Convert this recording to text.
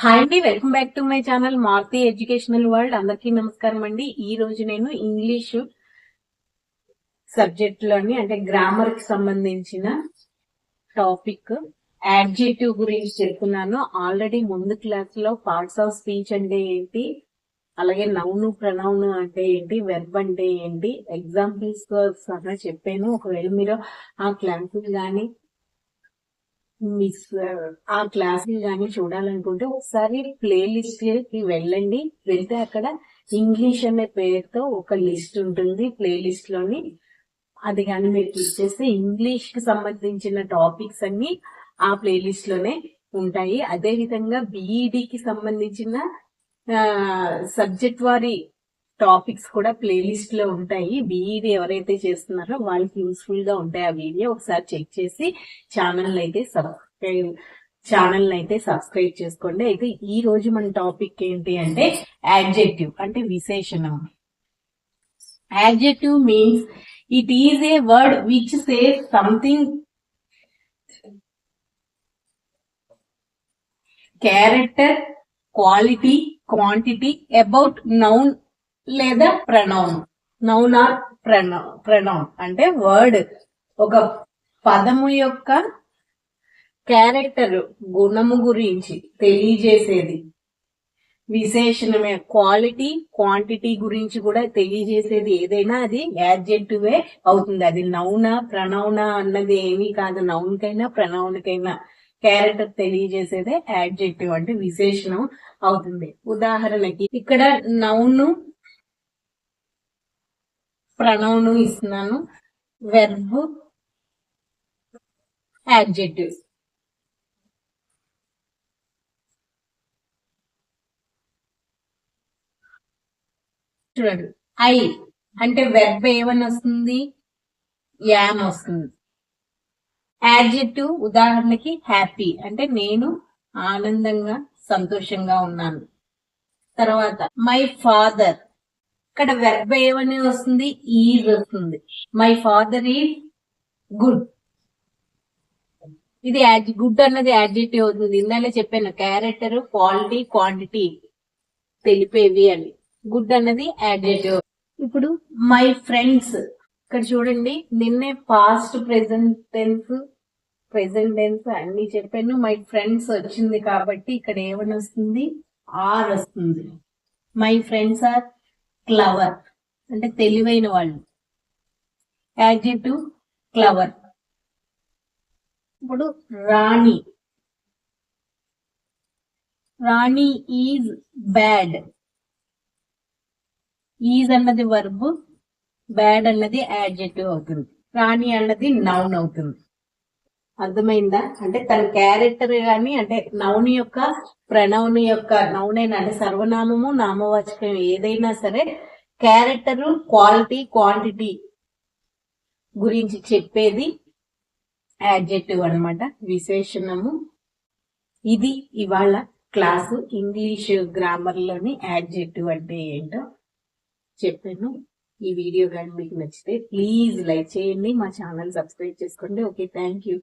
Hi అండి, welcome back to my channel Maruti educational world. అందరికీ నమస్కారం అండి. ఈ రోజు నేను ఇంగ్లీష్ సబ్జెక్ట్ లోని అంటే గ్రామర్ కి సంబంధించిన టాపిక్ యాడ్జెక్టివ్ గురించి చెప్తున్నాను. ఆల్రెడీ ముందు క్లాస్ లో పార్ట్స్ ఆఫ్ స్పీచ్ అంటే ఏంటి, అలాగే నౌన్ ప్రనౌన్ అంటే ఏంటి, వెర్బ్ అంటే ఏంటి, ఎగ్జాంపుల్స్ సహా చెప్పాను. ఒకవేళ మీరు ఆ క్లాసులు కానీ ఆ క్లాస్ కానీ చూడాలనుకుంటే ఒకసారి ప్లేలిస్ట్ కి వెళ్ళండి. వెళ్తే అక్కడ ఇంగ్లీష్ అనే పేరుతో ఒక లిస్ట్ ఉంటుంది ప్లేలిస్ట్ లోని. అది కానీ మీరు క్లిక్ చేస్తే ఇంగ్లీష్ కి సంబంధించిన టాపిక్స్ అన్ని ఆ ప్లేలిస్ట్ లోనే ఉంటాయి. అదే విధంగా బిఈడికి సంబంధించిన సబ్జెక్ట్ వారి టాపిక్స్ కూడా ప్లేలిస్ట్ లో ఉంటాయి. బిఈడి ఎవరైతే చేస్తున్నారో వాళ్ళకి యూస్ఫుల్ గా ఉంటాయి ఆ వీడియో. ఒకసారి చెక్ చేసి ఛానల్ అయితే సబ్స్క్రైబ్ చేసుకోండి. అయితే ఈ రోజు మన టాపిక్ ఏంటి అంటే యాడ్జెక్టివ్ అంటే విశేషణం. Adjective means it is a word which says something character, quality, quantity about noun లేదా ప్రనౌన్. నౌన్ ఆర్ ప్రనౌన్ అంటే వర్డ్ ఒక పదము యొక్క క్యారెక్టర్ గుణము గురించి తెలియజేసేది. విశేషణమే క్వాలిటీ, క్వాంటిటీ గురించి కూడా తెలియజేసేది ఏదైనా అది యాడ్జెక్టివే అవుతుంది. అది నౌనా ప్రనౌనా అన్నది ఏమీ కాదు. నౌన్ కైనా ప్రనౌన్ కైనా క్యారెక్టర్ తెలియజేసేదే యాడ్జెక్టివ్ అంటే విశేషణం అవుతుంది. ఉదాహరణకి ఇక్కడ నౌన్ ప్రనౌన్ ఇస్తున్నాను, వెర్బ్ యాడ్జెక్టివ్. చూడండి, ఐ అంటే వెర్బ్ ఏమని వస్తుంది, యామ్ వస్తుంది. యాడ్జెక్టివ్ ఉదాహరణకి హ్యాపీ అంటే నేను ఆనందంగా సంతోషంగా ఉన్నాను. తర్వాత మై ఫాదర్, ఇక్కడ వెర్బ్ ఏమని వస్తుంది, ఈజ్ వస్తుంది. My father is good. ఇది గుడ్ అన్నది యాడ్జెక్టివ్ అవుతుంది. ఇందాక చెప్పాను క్యారెక్టర్, క్వాలిటీ, క్వాంటిటీ తెలిపేవి అని. గుడ్ అన్నది యాడ్జెక్టివ్. ఇప్పుడు మై ఫ్రెండ్స్, ఇక్కడ చూడండి నిన్నే పాస్ట్ ప్రెసెంట్ టెన్స్ అన్ని చెప్పాను. మై ఫ్రెండ్స్ వచ్చింది కాబట్టి ఇక్కడ ఏమని వస్తుంది, ఆర్ వస్తుంది. మై ఫ్రెండ్స్ ఆర్ క్లవర్ అంటే తెలివైన వాళ్ళు, యాడ్జెక్టివ్ క్లవర్. ఇప్పుడు రాణి, రాణి ఈజ్ బ్యాడ్. ఈజ్ అన్నది వర్బ్, బ్యాడ్ అన్నది యాడ్జెక్టివ్ అవుతుంది. రాణి అన్నది నౌన్ అవుతుంది. అర్థమైందా? అంటే తన క్యారెక్టర్ గాని అంటే నౌన్ యొక్క ప్రనౌన్ యొక్క నౌన్ అయినా అంటే సర్వనామము నామవాచకం ఏదైనా సరే క్యారెక్టర్, క్వాలిటీ, క్వాంటిటీ గురించి చెప్పేది యాడ్జెక్టివ్ అన్నమాట, విశేషణము. ఇది ఇవాళ క్లాసు ఇంగ్లీష్ గ్రామర్ లోని యాడ్జెక్టివ్ అంటే ఏంటో చెప్పాను. ఈ వీడియో కానీ మీకు నచ్చితే ప్లీజ్ లైక్ చేయండి, మా ఛానల్ సబ్స్క్రైబ్ చేసుకోండి. Okay, thank you.